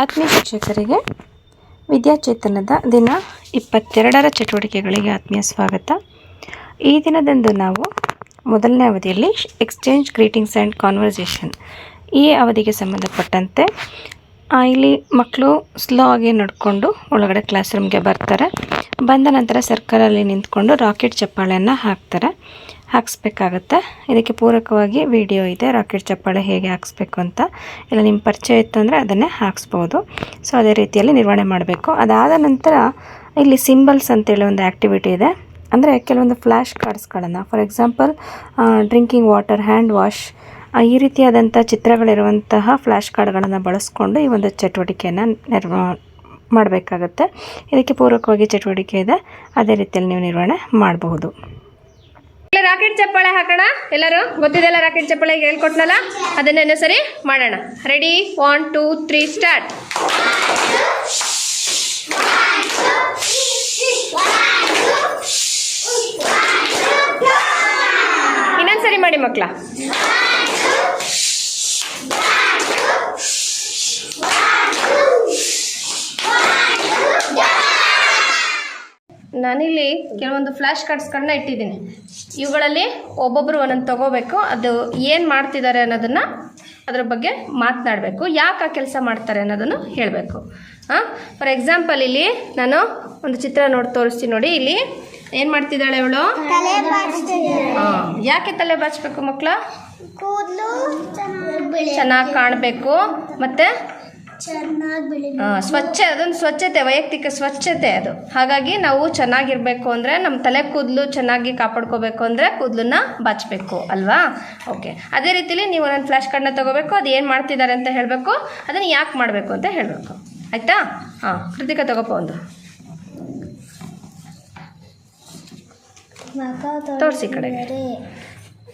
ಆತ್ಮೀಯ ಶಿಕ್ಷಕರಿಗೆ ವಿದ್ಯಾಚೇತನದ ದಿನ 22ರ ಚಟುವಟಿಕೆಗಳಿಗೆ ಆತ್ಮೀಯ ಸ್ವಾಗತ. ಈ ದಿನದಂದು ನಾವು ಮೊದಲನೇ ಅವಧಿಯಲ್ಲಿ ಎಕ್ಸ್ಚೇಂಜ್ ಗ್ರೀಟಿಂಗ್ಸ್ ಆ್ಯಂಡ್ ಕಾನ್ವರ್ಸೇಷನ್ ಈ ಅವಧಿಗೆ ಸಂಬಂಧಪಟ್ಟಂತೆ ಇಲ್ಲಿ ಮಕ್ಕಳು ಸ್ಲೋ ಆಗಿ ನಡ್ಕೊಂಡು ಒಳಗಡೆ ಕ್ಲಾಸ್ ರೂಮ್ಗೆ ಬರ್ತಾರೆ. ಬಂದ ನಂತರ ಸರ್ಕಲಲ್ಲಿ ನಿಂತ್ಕೊಂಡು ರಾಕೆಟ್ ಚಪ್ಪಾಳೆಯನ್ನು ಹಾಕಿಸ್ಬೇಕಾಗತ್ತೆ. ಇದಕ್ಕೆ ಪೂರಕವಾಗಿ ವಿಡಿಯೋ ಇದೆ, ರಾಕೆಟ್ ಚಪ್ಪಾಳೆ ಹೇಗೆ ಹಾಕಿಸ್ಬೇಕು ಅಂತ. ಇಲ್ಲ ನಿಮ್ಮ ಪರಿಚಯ ಇತ್ತು ಅಂದರೆ ಅದನ್ನೇ ಹಾಕಿಸ್ಬೋದು. ಸೊ ಅದೇ ರೀತಿಯಲ್ಲಿ ನಿರ್ವಹಣೆ ಮಾಡಬೇಕು. ಅದಾದ ನಂತರ ಇಲ್ಲಿ ಸಿಂಬಲ್ಸ್ ಅಂತೇಳಿ ಒಂದು ಆ್ಯಕ್ಟಿವಿಟಿ ಇದೆ. ಅಂದರೆ ಕೆಲವೊಂದು ಫ್ಲ್ಯಾಶ್ ಕಾರ್ಡ್ಸ್ಗಳನ್ನು, for example drinking water, hand wash, ಈ ರೀತಿಯಾದಂಥ ಚಿತ್ರಗಳಿರುವಂತಹ ಫ್ಲ್ಯಾಶ್ ಕಾರ್ಡ್ಗಳನ್ನು ಬಳಸ್ಕೊಂಡು ಈ ಒಂದು ಚಟುವಟಿಕೆಯನ್ನು ಮಾಡಬೇಕಾಗತ್ತೆ. ಇದಕ್ಕೆ ಪೂರಕವಾಗಿ ಚಟುವಟಿಕೆ ಇದೆ, ಅದೇ ರೀತಿಯಲ್ಲಿ ನೀವು ನಿರ್ವಹಣೆ ಮಾಡಬಹುದು. ರಾಕೆಟ್ ಚಪ್ಪಾಳೆ ಹಾಕೋಣ. ಎಲ್ಲರೂ ಗೊತ್ತಿದೆಲ್ಲ ರಾಕೆಟ್ ಚಪ್ಪಾಳೆ ಹೇಳ್ಕೊಟ್ನಲ್ಲ, ಅದನ್ನೇ ಸರಿ ಮಾಡೋಣ. Ready, 1 2 3 start. ಇನ್ನೊಂದ್ಸರಿ ಮಾಡಿ ಮಕ್ಕಳ. ನಾನಿಲ್ಲಿ ಕೆಲವೊಂದು ಫ್ಲ್ಯಾಶ್ ಕಾರ್ಡ್ಸ್ಗಳನ್ನ ಇಟ್ಟಿದ್ದೀನಿ. ಇವುಗಳಲ್ಲಿ ಒಬ್ಬೊಬ್ಬರು ಒಂದೊಂದು ತೊಗೋಬೇಕು. ಅದು ಏನು ಮಾಡ್ತಿದ್ದಾರೆ ಅನ್ನೋದನ್ನು ಅದ್ರ ಬಗ್ಗೆ ಮಾತನಾಡಬೇಕು. ಯಾಕೆ ಆ ಕೆಲಸ ಮಾಡ್ತಾರೆ ಅನ್ನೋದನ್ನು ಹೇಳಬೇಕು. ಫಾರ್ ಎಕ್ಸಾಂಪಲ್ ಇಲ್ಲಿ ನಾನು ಒಂದು ಚಿತ್ರ ತೋರಿಸ್ತೀನಿ ನೋಡಿ. ಇಲ್ಲಿ ಏನು ಮಾಡ್ತಿದ್ದಾಳೆ ಇವಳು? ಯಾಕೆ ತಲೆ ಬಾಚಬೇಕು ಮಕ್ಕಳ? ಚೆನ್ನಾಗಿ ಕಾಣಬೇಕು, ಮತ್ತೆ ಅದೊಂದು ಸ್ವಚ್ಛತೆ, ವೈಯಕ್ತಿಕ ಸ್ವಚ್ಛತೆ ಅದು. ಹಾಗಾಗಿ ನಾವು ಚೆನ್ನಾಗಿರ್ಬೇಕು ಅಂದರೆ ನಮ್ಮ ತಲೆ ಕೂದಲು ಚೆನ್ನಾಗಿ ಕಾಪಾಡ್ಕೋಬೇಕು ಅಂದರೆ ಕೂದಲನ್ನ ಬಾಚಬೇಕು ಅಲ್ವಾ? ಓಕೆ, ಅದೇ ರೀತಿಲಿ ನೀವು ನನ್ನ ಫ್ಲ್ಯಾಶ್ ಕಾರ್ಡ್ನ ತೊಗೋಬೇಕು. ಅದು ಏನು ಮಾಡ್ತಿದ್ದಾರೆ ಅಂತ ಹೇಳಬೇಕು, ಅದನ್ನು ಯಾಕೆ ಮಾಡಬೇಕು ಅಂತ ಹೇಳಬೇಕು. ಆಯಿತಾ? ಕೃತಿಕಾ ತಗೋಪ ಒಂದು ತೋರಿಸಿ ಕಡೆಗೆ.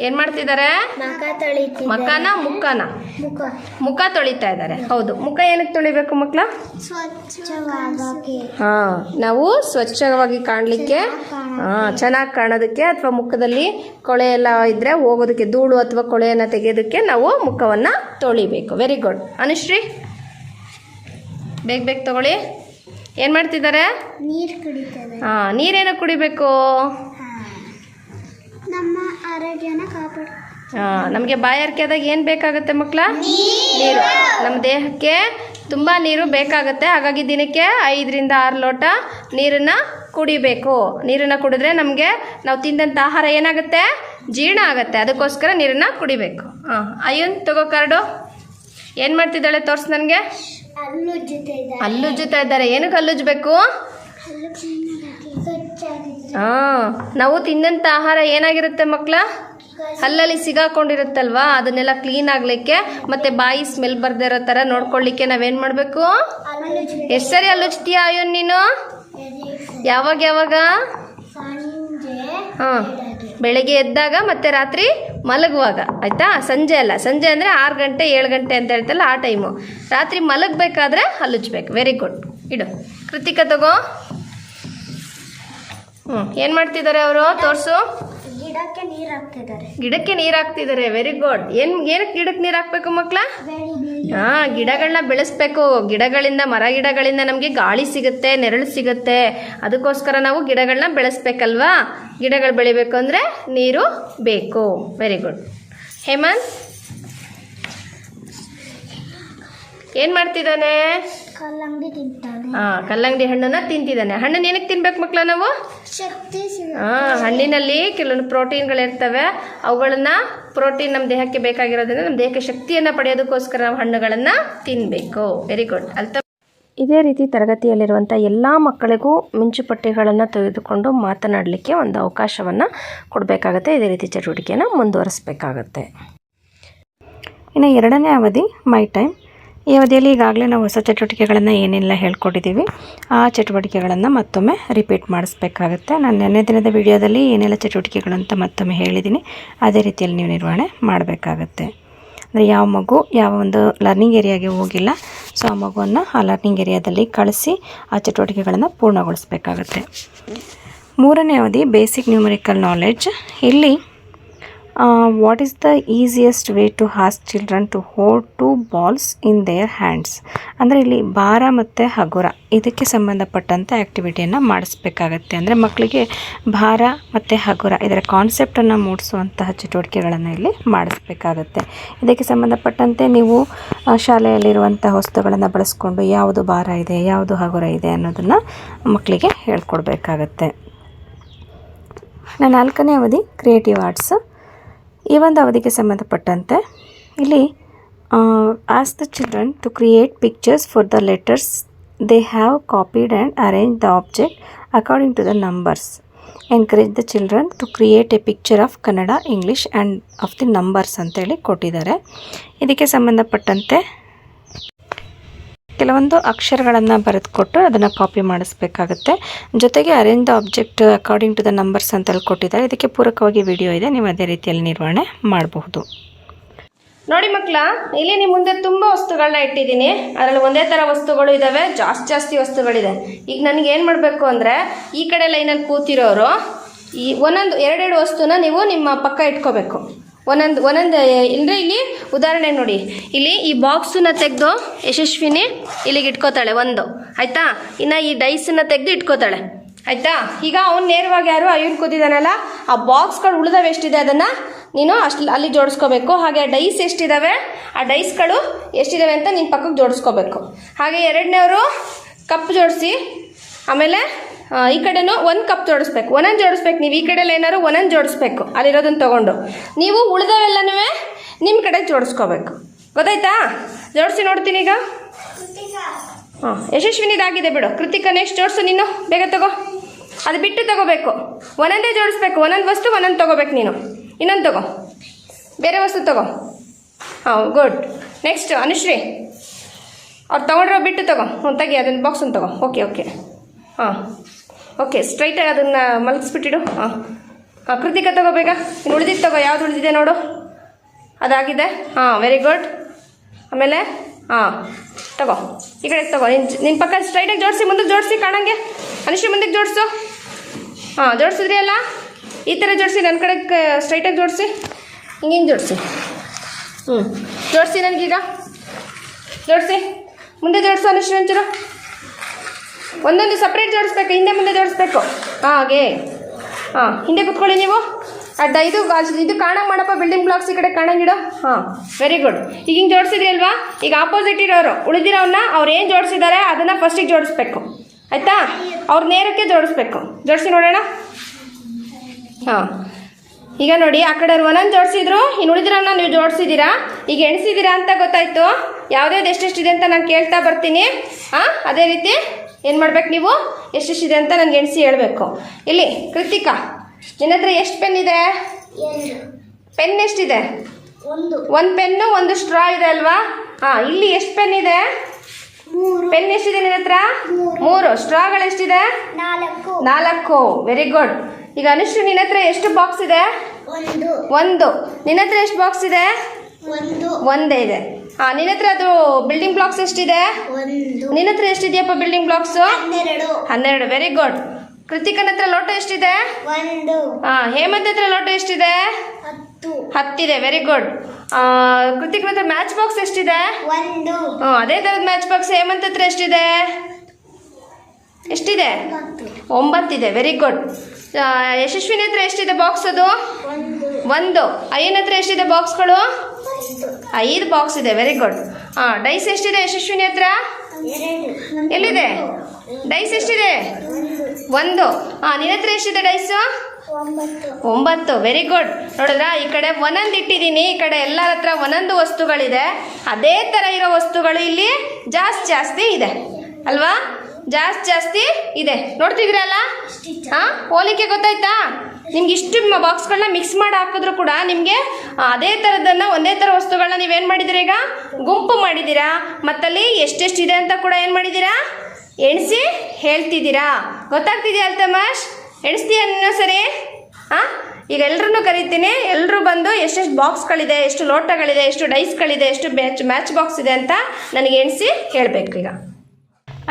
ಏನು ಮಾಡ್ತಿದ್ದಾರೆ? ಮುಖ ತೊಳಿತಾ ಇದ್ದಾರೆ. ಹೌದು, ಮುಖ ಏನಕ್ಕೆ ತೊಳಿಬೇಕು ಮಕ್ಕಳ? ನಾವು ಸ್ವಚ್ಛವಾಗಿ ಕಾಣಲಿಕ್ಕೆ, ಚೆನ್ನಾಗಿ ಕಾಣೋದಕ್ಕೆ, ಅಥವಾ ಮುಖದಲ್ಲಿ ಕೊಳೆ ಎಲ್ಲ ಇದ್ದರೆ ಹೋಗೋದಕ್ಕೆ, ಧೂಳು ಅಥವಾ ಕೊಳೆಯನ್ನು ತೆಗೆಯೋದಕ್ಕೆ ನಾವು ಮುಖವನ್ನು ತೊಳಿಬೇಕು. Very good. ಅನುಶ್ರೀ ಬೇಗ ತಗೊಳ್ಳಿ. ಏನು ಮಾಡ್ತಿದ್ದಾರೆ? ನೀರು ಕುಡಿತಾರೆ. ನೀರೇನು ಕುಡಿಬೇಕು? ನಮ್ಮ ಆರೋಗ್ಯನ ನಮಗೆ ಬಾಯಾರಿಕೆ ಆದಾಗ ಏನು ಬೇಕಾಗುತ್ತೆ ಮಕ್ಕಳ? ನೀರು. ನಮ್ಮ ದೇಹಕ್ಕೆ ತುಂಬ ನೀರು ಬೇಕಾಗುತ್ತೆ. ಹಾಗಾಗಿ ದಿನಕ್ಕೆ 5 ರಿಂದ 6 ಲೋಟ ನೀರನ್ನು ಕುಡಿಬೇಕು. ನೀರನ್ನು ಕುಡಿದ್ರೆ ನಮಗೆ ನಾವು ತಿಂದಂಥ ಆಹಾರ ಏನಾಗುತ್ತೆ? ಜೀರ್ಣ ಆಗುತ್ತೆ. ಅದಕ್ಕೋಸ್ಕರ ನೀರನ್ನು ಕುಡಿಬೇಕು. ಅಯ್ಯನ್ ತಗೋ ಕಾರ್ಡು. ಏನು ಮಾಡ್ತಿದ್ದಾಳೆ ತೋರಿಸ್ ನನಗೆ. ಹಲ್ಲುಜ್ಜುತ್ತಾ ಇದ್ದಾರೆ. ಏನಕ್ಕೆ ಹಲ್ಲುಜ್ಜಬೇಕು? ನಾವು ತಿಂದಂಥ ಆಹಾರ ಏನಾಗಿರುತ್ತೆ ಮಕ್ಕಳ? ಹಲ್ಲಲ್ಲಿ ಸಿಗಾಕೊಂಡಿರುತ್ತಲ್ವಾ, ಅದನ್ನೆಲ್ಲ ಕ್ಲೀನ್ ಆಗಲಿಕ್ಕೆ ಮತ್ತು ಬಾಯಿ ಸ್ಮೆಲ್ ಬರ್ದೇ ಇರೋ ಥರ ನೋಡ್ಕೊಳ್ಳಿಕ್ಕೆ ನಾವೇನು ಮಾಡಬೇಕು? ಎಷ್ಟು ಸರಿ ಹಲ್ಲುಜ್ತೀಯ ಅಯ್ಯೋ ನೀನು? ಯಾವಾಗ? ಬೆಳಗ್ಗೆ ಎದ್ದಾಗ ಮತ್ತು ರಾತ್ರಿ ಮಲಗುವಾಗ. ಆಯಿತಾ? ಸಂಜೆ ಅಲ್ಲ, ಸಂಜೆ ಅಂದರೆ 6 ಗಂಟೆ 7 ಗಂಟೆ ಅಂತ ಹೇಳ್ತಲ್ಲ, ಆ ಟೈಮು. ರಾತ್ರಿ ಮಲಗಬೇಕಾದ್ರೆ ಹಲ್ಲುಜ್ಬೇಕು. Very good. ಇಡು. ಕೃತಿಕಾ ತಗೋ. ಏನು ಮಾಡ್ತಿದ್ದಾರೆ ಅವರು? ತೋರಿಸು. ಗಿಡಕ್ಕೆ ನೀರು ಹಾಕ್ತಿದ್ದಾರೆ. Very good. ಏನಕ್ಕೆ ಗಿಡಕ್ಕೆ ನೀರು ಹಾಕ್ಬೇಕು ಮಕ್ಕಳ? ಗಿಡಗಳನ್ನ ಬೆಳೆಸ್ಬೇಕು. ಮರ ಗಿಡಗಳಿಂದ ನಮಗೆ ಗಾಳಿ ಸಿಗುತ್ತೆ, ನೆರಳು ಸಿಗುತ್ತೆ. ಅದಕ್ಕೋಸ್ಕರ ನಾವು ಗಿಡಗಳನ್ನ ಬೆಳೆಸ್ಬೇಕಲ್ವಾ? ಗಿಡಗಳು ಬೆಳಿಬೇಕು ಅಂದರೆ ನೀರು ಬೇಕು. Very good. ಹೇಮಂತ್ ಏನು ಮಾಡ್ತಿದ್ದಾನೆ? ಕಲ್ಲಂಗಡಿ ಹಣ್ಣನ್ನ ತಿಂತಿದ್ದಾನೆ. ಹಣ್ಣನ್ನು ಏನಕ್ಕೆ ತಿನ್ಬೇಕು ಮಕ್ಕಳ ನಾವು? ಹಣ್ಣಿನಲ್ಲಿ ಕೆಲವೊಂದು ಪ್ರೋಟೀನ್ಗಳಿರ್ತವೆ. ಪ್ರೋಟೀನ್ ನಮ್ಮ ದೇಹಕ್ಕೆ ಬೇಕಾಗಿರೋದ್ರಿಂದ ನಮ್ಮ ದೇಹಕ್ಕೆ ಶಕ್ತಿಯನ್ನು ಪಡೆಯೋದಕ್ಕೋಸ್ಕರ ನಾವು ಹಣ್ಣುಗಳನ್ನು ತಿನ್ನಬೇಕು. Very good. ಇದೇ ರೀತಿ ತರಗತಿಯಲ್ಲಿರುವಂಥ ಎಲ್ಲ ಮಕ್ಕಳಿಗೂ ಮಿಂಚುಪಟ್ಟಿಗಳನ್ನು ತೆಗೆದುಕೊಂಡು ಮಾತನಾಡಲಿಕ್ಕೆ ಒಂದು ಅವಕಾಶವನ್ನು ಕೊಡಬೇಕಾಗತ್ತೆ. ಇದೇ ರೀತಿ ಚಟುವಟಿಕೆಯನ್ನು ಮುಂದುವರಿಸಬೇಕಾಗತ್ತೆ. ಇನ್ನು 2ನೇ ಅವಧಿ ಮೈ ಟೈಮ್. ಈ ಅವಧಿಯಲ್ಲಿ ಈಗಾಗಲೇ ನಾವು ಹೊಸ ಚಟುವಟಿಕೆಗಳನ್ನು ಏನೆಲ್ಲ ಹೇಳ್ಕೊಟ್ಟಿದ್ದೀವಿ, ಆ ಚಟುವಟಿಕೆಗಳನ್ನು ಮತ್ತೊಮ್ಮೆ ರಿಪೀಟ್ ಮಾಡಿಸ್ಬೇಕಾಗತ್ತೆ. ನಾನು ನೆನ್ನೆ ದಿನದ ವಿಡಿಯೋದಲ್ಲಿ ಏನೆಲ್ಲ ಚಟುವಟಿಕೆಗಳು ಅಂತ ಮತ್ತೊಮ್ಮೆ ಹೇಳಿದ್ದೀನಿ. ಅದೇ ರೀತಿಯಲ್ಲಿ ನೀವು ನಿರ್ವಹಣೆ ಮಾಡಬೇಕಾಗತ್ತೆ. ಅಂದರೆ ಯಾವ ಮಗು ಯಾವ ಒಂದು ಲರ್ನಿಂಗ್ ಏರಿಯಾಗೆ ಹೋಗಿಲ್ಲ, ಸೊ ಆ ಮಗುವನ್ನು ಆ ಲರ್ನಿಂಗ್ ಏರಿಯಾದಲ್ಲಿ ಕಳಿಸಿ ಆ ಚಟುವಟಿಕೆಗಳನ್ನು ಪೂರ್ಣಗೊಳಿಸಬೇಕಾಗತ್ತೆ. 3ನೇ ಅವಧಿ ಬೇಸಿಕ್ ನ್ಯೂಮರಿಕಲ್ ನಾಲೆಡ್ಜ್. ಇಲ್ಲಿ what is the easiest way to ask children to hold 2 balls in their hands. ಅಂದರೆ ಇಲ್ಲಿ ಭಾರ ಮತ್ತು ಹಗುರ ಇದಕ್ಕೆ ಸಂಬಂಧಪಟ್ಟಂಥ ಆ್ಯಕ್ಟಿವಿಟಿಯನ್ನು ಮಾಡಿಸ್ಬೇಕಾಗತ್ತೆ. ಅಂದರೆ ಮಕ್ಕಳಿಗೆ ಭಾರ ಮತ್ತು ಹಗುರ ಇದರ ಕಾನ್ಸೆಪ್ಟನ್ನು ಮೂಡಿಸುವಂತಹ ಚಟುವಟಿಕೆಗಳನ್ನು ಇಲ್ಲಿ ಮಾಡಿಸ್ಬೇಕಾಗತ್ತೆ. ಇದಕ್ಕೆ ಸಂಬಂಧಪಟ್ಟಂತೆ ನೀವು ಶಾಲೆಯಲ್ಲಿರುವಂಥ ವಸ್ತುಗಳನ್ನು ಬಳಸ್ಕೊಂಡು ಯಾವುದು ಭಾರ ಇದೆ, ಯಾವುದು ಹಗುರ ಇದೆ ಅನ್ನೋದನ್ನು ಮಕ್ಕಳಿಗೆ ಹೇಳ್ಕೊಡ್ಬೇಕಾಗತ್ತೆ. 4ನೇ ಅವಧಿ ಕ್ರಿಯೇಟಿವ್ ಆರ್ಟ್ಸ್. ಈ ಒಂದು ಅವಧಿಗೆ ಸಂಬಂಧಪಟ್ಟಂತೆ ಇಲ್ಲಿ ask the children to create pictures for the letters they have copied and arrange the object according to the numbers. Encourage the children to create a picture of Kannada, English and of the numbers ಅಂತೇಳಿ ಕೊಟ್ಟಿದ್ದಾರೆ. ಇದಕ್ಕೆ ಸಂಬಂಧಪಟ್ಟಂತೆ ಕೆಲವೊಂದು ಅಕ್ಷರಗಳನ್ನು ಬರೆದುಕೊಟ್ಟು ಅದನ್ನು copy ಮಾಡಿಸ್ಬೇಕಾಗತ್ತೆ. ಜೊತೆಗೆ arrange the object according to the numbers ಅಂತೇಳಿ ಕೊಟ್ಟಿದ್ದಾರೆ. ಇದಕ್ಕೆ ಪೂರಕವಾಗಿ ವಿಡಿಯೋ ಇದೆ, ನೀವು ಅದೇ ರೀತಿಯಲ್ಲಿ ನಿರ್ವಹಣೆ ಮಾಡಬಹುದು. ನೋಡಿ ಮಕ್ಕಳ, ಇಲ್ಲಿ ನಿಮ್ಮ ಮುಂದೆ ತುಂಬ ವಸ್ತುಗಳನ್ನ ಇಟ್ಟಿದ್ದೀನಿ. ಅದರಲ್ಲಿ ಒಂದೇ ಥರ ವಸ್ತುಗಳು ಇದ್ದಾವೆ, ಜಾಸ್ತಿ ವಸ್ತುಗಳಿದೆ. ಈಗ ನನಗೆ ಏನು ಮಾಡಬೇಕು ಅಂದರೆ, ಈ ಕಡೆ ಲೈನಲ್ಲಿ ಕೂತಿರೋರು ಈ ಒಂದೊಂದು 2 ವಸ್ತುನ ನೀವು ನಿಮ್ಮ ಪಕ್ಕ ಇಟ್ಕೋಬೇಕು. ಒಂದೊಂದು ಅಂದರೆ ಇಲ್ಲಿ ಉದಾಹರಣೆ ನೋಡಿ, ಇಲ್ಲಿ ಈ ಬಾಕ್ಸನ್ನ ತೆಗೆದು ಯಶಸ್ವಿನಿ ಇಲ್ಲಿಗೆ ಇಟ್ಕೋತಾಳೆ ಒಂದು, ಆಯಿತಾ. ಇನ್ನು ಈ ಡೈಸನ್ನು ತೆಗೆದು ಇಟ್ಕೋತಾಳೆ, ಆಯಿತಾ. ಈಗ ಅವ್ನು ನೇರವಾಗಿ ಯಾರು ಅಯ್ಯನ್ ಕೂತಿದ್ದಾನಲ್ಲ, ಆ ಬಾಕ್ಸ್ಗಳು ಉಳಿದವೆ ಎಷ್ಟಿದೆ ಅದನ್ನು ನೀನು ಅಲ್ಲಿ ಜೋಡಿಸ್ಕೋಬೇಕು. ಹಾಗೆ ಡೈಸ್ ಎಷ್ಟಿದ್ದಾವೆ, ಆ ಡೈಸ್ಗಳು ಎಷ್ಟಿದ್ದಾವೆ ಅಂತ ನೀನು ಪಕ್ಕಕ್ಕೆ ಜೋಡಿಸ್ಕೋಬೇಕು. ಹಾಗೆ 2ನೇವರು ಕಪ್ ಜೋಡಿಸಿ, ಆಮೇಲೆ ಈ ಕಡೆನೂ 1 ಕಪ್ ಜೋಡಿಸ್ಬೇಕು. ಒಂದೊಂದು ಜೋಡಿಸ್ಬೇಕು. ನೀವು ಈ ಕಡೆಯಲ್ಲಿ ಏನಾದ್ರು ಒಂದೊಂದು ಜೋಡಿಸ್ಬೇಕು, ಅಲ್ಲಿರೋದನ್ನು ತೊಗೊಂಡು. ನೀವು ಉಳಿದವೆಲ್ಲನೂ ನಿಮ್ಮ ಕಡೆಗೆ ಜೋಡಿಸ್ಕೋಬೇಕು. ಗೊತ್ತಾಯ್ತಾ? ಜೋಡಿಸಿ ನೋಡ್ತೀನಿ ಈಗ. ಹಾಂ, ಯಶಸ್ವಿನಿದಾಗಿದೆ ಬಿಡು. ಕೃತಿಕಾ ನೆಕ್ಸ್ಟ್ ಜೋಡಿಸು ನೀನು, ಬೇಗ ತಗೋ. ಅದು ಬಿಟ್ಟು ತಗೋಬೇಕು, ಒಂದೊಂದೇ ಜೋಡಿಸ್ಬೇಕು. ಒಂದೊಂದು ವಸ್ತು ಒಂದೊಂದು ತೊಗೋಬೇಕು ನೀನು. ಇನ್ನೊಂದು ತಗೋ, ಬೇರೆ ವಸ್ತು ತಗೋ. ಹಾಂ, ಗುಡ್. ನೆಕ್ಸ್ಟ್ ಅನುಶ್ರೀ, ಅವ್ರು ತೊಗೊಂಡ್ರೆ ಬಿಟ್ಟು ತಗೋ. ತೆಗಿ ಅದನ್ನು ಬಾಕ್ಸನ್ನು ತಗೋ. ಓಕೆ ಹಾಂ, ಓಕೆ. ಸ್ಟ್ರೈಟಾಗಿ ಅದನ್ನು ಮಲಗಿಸ್ಬಿಟ್ಟಿಡು. ಹಾಂ, ಕೃತಿಕಾ ತಗೋ ಬೇಗ. ಇನ್ನು ಉಳಿದಿದ್ದು ತಗೋ, ಯಾವುದು ಉಳಿದಿದೆ ನೋಡು. ಅದಾಗಿದೆ. ಹಾಂ, ವೆರಿ ಗುಡ್. ಆಮೇಲೆ ಹಾಂ ತಗೋ, ಈ ಕಡೆಗೆ ತಗೋ. ನಿನ್ನ ಪಕ್ಕ ಸ್ಟ್ರೈಟಾಗಿ ಜೋಡಿಸಿ, ಮುಂದಕ್ಕೆ ಜೋಡಿಸಿ ಕಾಣಂಗೆ. ಅನುಶ್ರೀ ಮುಂದಕ್ಕೆ ಜೋಡಿಸು. ಹಾಂ, ಜೋಡಿಸಿದ್ರಿ ಅಲ್ಲ, ಈ ಥರ ಜೋಡಿಸಿ. ನನ್ನ ಕಡೆಗೆ ಸ್ಟ್ರೈಟಾಗಿ ಜೋಡಿಸಿ, ಹಿಂಗೆ ಜೋಡಿಸಿ. ಜೋಡಿಸಿ ನನಗೀಗ ಜೋಡಿಸಿ. ಮುಂದೆ ಜೋಡಿಸು ಅನುಶ್ರೀ ಒಂಚೂರು. ಒಂದೊಂದು ಸಪ್ರೇಟ್ ಜೋಡಿಸ್ಬೇಕು, ಹಿಂದೆ ಮುಂದೆ ಜೋಡಿಸ್ಬೇಕು. ಹಾಗೆ ಹಾಂ, ಹಿಂದೆ ಕುತ್ಕೊಳ್ಳಿ ನೀವು. ಇದು ಕಾಣಂಗೆ ಮಾಡಪ್ಪ, ಬಿಲ್ಡಿಂಗ್ ಬ್ಲಾಕ್ಸ್ ಈ ಕಡೆ ಕಾಣಂಗಿಡು. ಹಾಂ, ವೆರಿ ಗುಡ್. ಈಗ ಹಿಂಗೆ ಜೋಡಿಸಿದ್ರಿ ಅಲ್ವಾ. ಈಗ ಆಪೋಸಿಟ್ ಇರೋರು ಉಳಿದಿರೋನ್ನ ಅವ್ರು ಏನು ಜೋಡಿಸಿದ್ದಾರೆ ಅದನ್ನು ಫಸ್ಟಿಗೆ ಜೋಡಿಸ್ಬೇಕು, ಆಯಿತಾ. ಅವ್ರು ನೇರಕ್ಕೆ ಜೋಡಿಸ್ಬೇಕು. ಜೋಡಿಸಿ ನೋಡೋಣ. ಹಾಂ, ಈಗ ನೋಡಿ, ಆ ಕಡೆ ಒಂದೊಂದು ಜೋಡಿಸಿದ್ರು, ಇನ್ನು ಉಳಿದಿರೋನ್ನ ನೀವು ಜೋಡಿಸಿದ್ದೀರಾ. ಈಗ ಎಣಿಸಿದ್ದೀರಾ ಅಂತ ಗೊತ್ತಾಯಿತು. ಯಾವುದ್ಯಾವ್ದು ಎಷ್ಟೆಷ್ಟಿದೆ ಅಂತ ನಾನು ಕೇಳ್ತಾ ಬರ್ತೀನಿ. ಹಾಂ, ಅದೇ ರೀತಿ ಏನು ಮಾಡ್ಬೇಕು ನೀವು, ಎಷ್ಟೆಷ್ಟಿದೆ ಅಂತ ನನಗೆ ಎಣಿಸಿ ಹೇಳಬೇಕು. ಇಲ್ಲಿ ಕೃತಿಕಾ, ನಿನ್ನ ಹತ್ರ ಎಷ್ಟು ಪೆನ್ ಇದೆ? ಪೆನ್ ಎಷ್ಟಿದೆ? 1 ಪೆನ್ನು, 1 ಸ್ಟ್ರಾ ಇದೆ ಅಲ್ವಾ. ಹಾಂ, ಇಲ್ಲಿ ಎಷ್ಟು ಪೆನ್ ಇದೆ? ಪೆನ್ ಎಷ್ಟಿದೆ ನಿನ್ನ ಹತ್ರ? 3. ಸ್ಟ್ರಾಗಳು ಎಷ್ಟಿದೆ? 4. Very good. ಈಗ ಅನುಶ್ರೀ, ನಿನ್ನ ಹತ್ರ ಎಷ್ಟು ಬಾಕ್ಸ್ ಇದೆ? 1. ನಿನ್ನ ಹತ್ರ ಎಷ್ಟು ಬಾಕ್ಸ್ ಇದೆ? 1 ಇದೆ. ಹಾಂ, ನಿನ್ನ ಹತ್ರ ಅದು ಬಿಲ್ಡಿಂಗ್ ಬ್ಲಾಕ್ಸ್ ಎಷ್ಟಿದೆ? 1. ನಿನ್ನ ಹತ್ರ ಎಷ್ಟಿದೆಯಪ್ಪ ಬಿಲ್ಡಿಂಗ್ ಬ್ಲಾಕ್ಸು? 12. Very good. ಕೃತಿಕನ ಹತ್ರ ಲೋಟ ಎಷ್ಟಿದೆ? 1. ಹಾಂ, ಹೇಮಂತ್ ಹತ್ರ ಲೋಟ ಎಷ್ಟಿದೆ? 10 ಇದೆ. Very good. ಕೃತಿಕನ ಹತ್ರ ಮ್ಯಾಚ್ ಬಾಕ್ಸ್ ಎಷ್ಟಿದೆ? 1. ಹಾಂ, ಅದೇ ಥರದ ಮ್ಯಾಚ್ ಬಾಕ್ಸ್ ಹೇಮಂತ್ ಹತ್ರ ಎಷ್ಟಿದೆ? 9 ಇದೆ. Very good. ಯಶಸ್ವಿನಿ ಹತ್ರ ಎಷ್ಟಿದೆ ಬಾಕ್ಸ್? ಅದು 1. ಅಯ್ಯನ ಹತ್ರ ಎಷ್ಟಿದೆ ಬಾಕ್ಸ್ಗಳು? 5 ಬಾಕ್ಸ್ ಇದೆ. Very good. ಹಾಂ, ಡೈಸ್ ಎಷ್ಟಿದೆ ಯಶಸ್ವಿನಿ ಹತ್ರ? 2. ಎಲ್ಲಿದೆ ಡೈಸ್? ಎಷ್ಟಿದೆ? 1. ಹಾಂ, ನಿನ್ನ ಹತ್ರ ಎಷ್ಟಿದೆ ಡೈಸು? 9. Very good. ನೋಡಿದ್ರಾ, ಈ ಕಡೆ ಒಂದೊಂದು ಇಟ್ಟಿದ್ದೀನಿ, ಈ ಕಡೆ ಎಲ್ಲರ ಹತ್ರ ಒಂದೊಂದು ವಸ್ತುಗಳಿದೆ. ಅದೇ ಥರ ಇರೋ ವಸ್ತುಗಳು ಇಲ್ಲಿ ಜಾಸ್ತಿ ಇದೆ ಅಲ್ವಾ. ಜಾಸ್ತಿ ಇದೆ. ನೋಡ್ತಿದ್ದೀರಲ್ಲ. ಹಾಂ, ಹೋಲಿಕೆ ಗೊತ್ತಾಯ್ತಾ ನಿಮ್ಗೆ? ಇಷ್ಟು ಬಾಕ್ಸ್ಗಳನ್ನ ಮಿಕ್ಸ್ ಮಾಡಿ ಹಾಕಿದ್ರು ಕೂಡ ನಿಮಗೆ ಅದೇ ಥರದನ್ನು, ಒಂದೇ ಥರ ವಸ್ತುಗಳನ್ನ ನೀವೇನು ಮಾಡಿದ್ದೀರಾ, ಈಗ ಗುಂಪು ಮಾಡಿದ್ದೀರಾ. ಮತ್ತಲ್ಲಿ ಎಷ್ಟೆಷ್ಟಿದೆ ಅಂತ ಕೂಡ ಏನು ಮಾಡಿದ್ದೀರಾ, ಎಣಿಸಿ ಹೇಳ್ತಿದ್ದೀರಾ. ಗೊತ್ತಾಗ್ತಿದೆಯಾ ಅಲ್ತಮಾಷ್? ಎಣಿಸ್ತೀಯ ನೀನು ಸರಿ? ಹಾಂ, ಈಗ ಎಲ್ಲರನ್ನೂ ಕರಿತೀನಿ. ಎಲ್ಲರೂ ಬಂದು ಎಷ್ಟೆಷ್ಟು ಬಾಕ್ಸ್ಗಳಿದೆ, ಎಷ್ಟು ಲೋಟಗಳಿದೆ, ಎಷ್ಟು ಡೈಸ್ಗಳಿದೆ, ಎಷ್ಟು ಮ್ಯಾಚ್ ಬಾಕ್ಸ್ ಇದೆ ಅಂತ ನನಗೆ ಎಣಿಸಿ ಹೇಳಬೇಕು. ಈಗ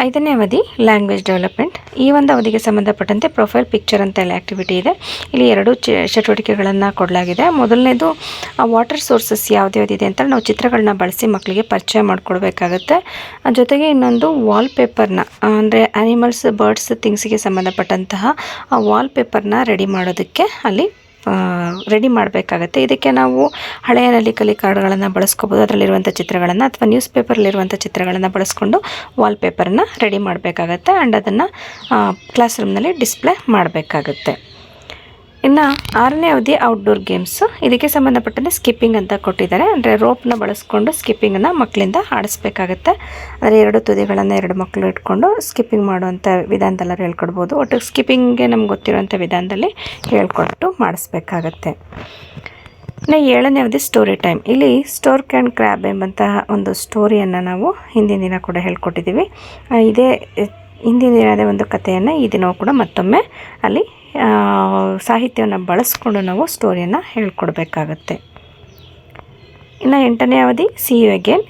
5ನೇ ಅವಧಿ ಲ್ಯಾಂಗ್ವೇಜ್ ಡೆವಲಪ್ಮೆಂಟ್. ಈ ಒಂದು ಅವಧಿಗೆ ಸಂಬಂಧಪಟ್ಟಂತೆ ಪ್ರೊಫೈಲ್ ಪಿಕ್ಚರ್ ಅಂತ ಎಲ್ಲ ಆ್ಯಕ್ಟಿವಿಟಿ ಇದೆ. ಇಲ್ಲಿ 2 ಚಟುವಟಿಕೆಗಳನ್ನು ಕೊಡಲಾಗಿದೆ. ಮೊದಲನೇದು ವಾಟರ್ ಸೋರ್ಸಸ್ ಯಾವ್ದ್ಯಾವ್ದಿದೆ ಅಂತ ನಾವು ಚಿತ್ರಗಳನ್ನ ಬಳಸಿ ಮಕ್ಕಳಿಗೆ ಪರಿಚಯ ಮಾಡಿಕೊಡ್ಬೇಕಾಗತ್ತೆ. ಜೊತೆಗೆ ಇನ್ನೊಂದು ವಾಲ್ಪೇಪರ್ನ ಅಂದರೆ ಆ್ಯನಿಮಲ್ಸ್, ಬರ್ಡ್ಸ್, ಥಿಂಗ್ಸಿಗೆ ಸಂಬಂಧಪಟ್ಟಂತಹ ಆ ವಾಲ್ಪೇಪರ್ನ ರೆಡಿ ಮಾಡೋದಕ್ಕೆ ಅಲ್ಲಿ ರೆಡಿ ಮಾಡಬೇಕಾಗತ್ತೆ. ಇದಕ್ಕೆ ನಾವು ಹಳೆಯ ನಲಿಕಲಿ ಕಾರ್ಡ್ಗಳನ್ನು ಬಳಸ್ಕೋಬೋದು, ಅದರಲ್ಲಿರುವಂಥ ಚಿತ್ರಗಳನ್ನು, ಅಥವಾ ನ್ಯೂಸ್ ಪೇಪರಲ್ಲಿರುವಂಥ ಚಿತ್ರಗಳನ್ನು ಬಳಸ್ಕೊಂಡು ವಾಲ್ಪೇಪರ್ನ ರೆಡಿ ಮಾಡಬೇಕಾಗತ್ತೆ ಆ್ಯಂಡ್ ಅದನ್ನು ಕ್ಲಾಸ್ ರೂಮ್ನಲ್ಲಿ ಡಿಸ್ಪ್ಲೇ ಮಾಡಬೇಕಾಗತ್ತೆ. ಇನ್ನು 6ನೇ ಅವಧಿ ಔಟ್ಡೋರ್ ಗೇಮ್ಸ್. ಇದಕ್ಕೆ ಸಂಬಂಧಪಟ್ಟಂತೆ ಸ್ಕಿಪ್ಪಿಂಗ್ ಅಂತ ಕೊಟ್ಟಿದ್ದಾರೆ. ಅಂದರೆ ರೋಪ್ನ ಬಳಸ್ಕೊಂಡು ಸ್ಕಿಪ್ಪಿಂಗನ್ನು ಮಕ್ಕಳಿಂದ ಆಡಿಸ್ಬೇಕಾಗತ್ತೆ. ಅಂದರೆ 2 ತುದಿಗಳನ್ನು 2 ಮಕ್ಕಳು ಇಟ್ಕೊಂಡು ಸ್ಕಿಪ್ಪಿಂಗ್ ಮಾಡುವಂಥ ವಿಧಾನದಲ್ಲರೂ ಹೇಳ್ಕೊಡ್ಬೋದು. ಒಟ್ಟು ಸ್ಕಿಪ್ಪಿಂಗ್ಗೆ ನಮ್ಗೆ ಗೊತ್ತಿರುವಂಥ ವಿಧಾನದಲ್ಲಿ ಹೇಳ್ಕೊಟ್ಟು ಮಾಡಿಸ್ಬೇಕಾಗತ್ತೆ. ಇನ್ನು 7ನೇ ಅವಧಿ ಸ್ಟೋರಿ ಟೈಮ್. ಇಲ್ಲಿ ಸ್ಟೋರ್ಕ್ ಆ್ಯಂಡ್ ಕ್ರ್ಯಾಬ್ ಎಂಬಂತಹ ಒಂದು ಸ್ಟೋರಿಯನ್ನು ನಾವು ಹಿಂದಿನ ದಿನ ಕೂಡ ಹೇಳ್ಕೊಟ್ಟಿದ್ದೀವಿ. ಇದೇ ಹಿಂದಿನ ದಿನದ ಒಂದು ಕಥೆಯನ್ನು ಈ ದಿನವೂ ಕೂಡ ಮತ್ತೊಮ್ಮೆ ಅಲ್ಲಿ ಸಾಹಿತ್ಯವನ್ನು ಬಳಸ್ಕೊಂಡು ನಾವು ಸ್ಟೋರಿಯನ್ನು ಹೇಳ್ಕೊಡ್ಬೇಕಾಗತ್ತೆ. ಇನ್ನು 8ನೇ ಅವಧಿ ಸಿ ಯು ಅಗೇನ್.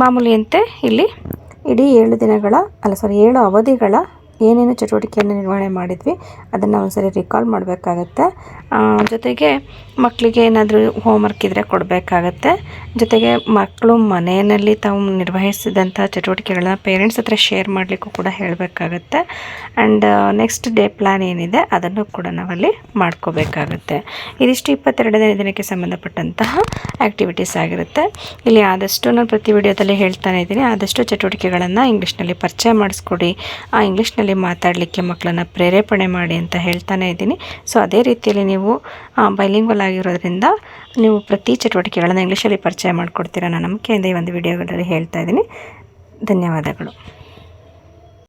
ಮಾಮೂಲಿಯಂತೆ ಇಲ್ಲಿ ಇಡೀ 7 ಅವಧಿಗಳ ಏನೇನು ಚಟುವಟಿಕೆಯನ್ನು ನಿರ್ವಹಣೆ ಮಾಡಿದ್ವಿ ಅದನ್ನು ಒಂದ್ಸರಿ ರಿಕಾಲ್ ಮಾಡಬೇಕಾಗತ್ತೆ. ಜೊತೆಗೆ ಮಕ್ಕಳಿಗೆ ಏನಾದರೂ ಹೋಮ್ವರ್ಕ್ ಇದ್ದರೆ ಕೊಡಬೇಕಾಗತ್ತೆ. ಜೊತೆಗೆ ಮಕ್ಕಳು ಮನೆಯಲ್ಲಿ ತಾವು ನಿರ್ವಹಿಸಿದಂಥ ಚಟುವಟಿಕೆಗಳನ್ನ ಪೇರೆಂಟ್ಸ್ ಹತ್ರ ಶೇರ್ ಮಾಡಲಿಕ್ಕೂ ಕೂಡ ಹೇಳಬೇಕಾಗತ್ತೆ. ಆ್ಯಂಡ್ ನೆಕ್ಸ್ಟ್ ಡೇ ಪ್ಲ್ಯಾನ್ ಏನಿದೆ ಅದನ್ನು ಕೂಡ ನಾವಲ್ಲಿ ಮಾಡ್ಕೋಬೇಕಾಗತ್ತೆ. ಇದಿಷ್ಟು 22ನೇ ದಿನಕ್ಕೆ ಸಂಬಂಧಪಟ್ಟಂತಹ ಆ್ಯಕ್ಟಿವಿಟೀಸ್ ಆಗಿರುತ್ತೆ. ಇಲ್ಲಿ ಆದಷ್ಟು ನಾನು ಪ್ರತಿ ವಿಡಿಯೋದಲ್ಲಿ ಹೇಳ್ತಾನೆ ಇದ್ದೀನಿ, ಆದಷ್ಟು ಚಟುವಟಿಕೆಗಳನ್ನು ಇಂಗ್ಲೀಷ್ನಲ್ಲಿ ಪರಿಚಯ ಮಾಡಿಸ್ಕೊಡಿ, ಆ ಇಂಗ್ಲೀಷ್ನಲ್ಲಿ ಮಾತಾಡಲಿಕ್ಕೆ ಮಕ್ಕಳನ್ನು ಪ್ರೇರೇಪಣೆ ಮಾಡಿ ಅಂತ ಹೇಳ್ತಾನೆ ಇದ್ದೀನಿ. ಸೊ ಅದೇ ರೀತಿಯಲ್ಲಿ ನೀವು ಬೈಲಿಂಗ್ವಲ್ ಆಗಿರೋದ್ರಿಂದ ನೀವು ಪ್ರತಿ ಚಟುವಟಿಕೆಗಳನ್ನು ಇಂಗ್ಲೀಷಲ್ಲಿ ಪರಿಚಯ ಮಾಡಿಕೊಡ್ತೀರಾ ಅನ್ನೋ ನಂಬಿಕೆಯಿಂದ ಈ ಒಂದು ವಿಡಿಯೋಗಳಲ್ಲಿ ಹೇಳ್ತಾ ಇದ್ದೀನಿ. ಧನ್ಯವಾದಗಳು.